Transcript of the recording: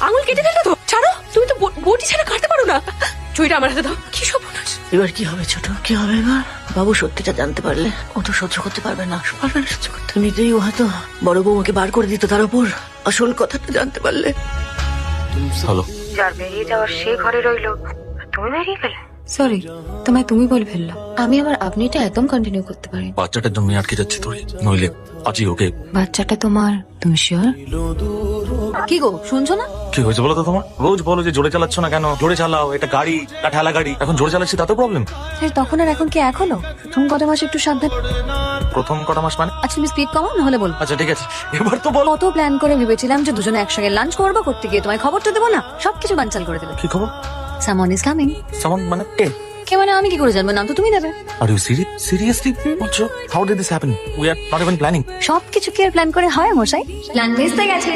আঙুল কেটে দিল তো। ছাড়ো, তুমি তো বটি ছাড়া কাটতে পারো না। চুইটা আমার হাতে দাও। কি সব এবার কি হবে ছোট, কি হবে এবার? বাবু সত্যিটা জানতে পারলে ও তো সহ্য করতে পারবে না, পারবে না সহ্য করতে। এমনিতেই ও হয়তো বড় বৌমাকে বার করে দিত, তার উপর আসল কথাটা জানতে পারলে। হ্যালো, যার বেরিয়ে যাওয়ার সে ঘরে রইলো, তুমি বেরিয়ে গেলে। সরি, তোমায় তুমি বলে ফেললাম। আমি আবার আপনিটা একদম কন্টিনিউ করতে পারি। বাচ্চাটার জন্য আটকে যাচ্ছে তোরে, নইলে আজই ওকে। বাচ্চাটা তোমার, তুমি শিওর? কি গো, শুনছো না? কি হয়েছে বলো তো তোমার? রোজ বলো যে জোরে চালাচ্ছ না কেন, জোরে চালাও, এটা গাড়ি না ঠেলা গাড়ি। এখন জোরে চালাচ্ছি তাতে প্রবলেম? তখন আর এখন কি এক হলো? প্রথম কত মাস একটু সাবধান। প্রথম কটা মাস মানে? আচ্ছা তুমি স্পিড কমাও, নাহলে বল। আচ্ছা ঠিক আছে, এবার তো বলো। কত প্ল্যান করে ভেবেছিলাম যে দুজনে একসঙ্গে লাঞ্চ করবো, করতে গিয়ে তোমায় খবরটা দেবো না, সবকিছু বানচাল করে দেবে। কি খবর? Someone is coming. সামান মানে কে? কে মানে আমি কি করে জানবো? নাম তো তুমি দেবে। আর ইউ সিরিয়াসলি বলছো? How did this happen? We are not even planning. সবকিছু কি আর প্ল্যান করে হয় মশাই? প্ল্যান ভেস্তে গেছে।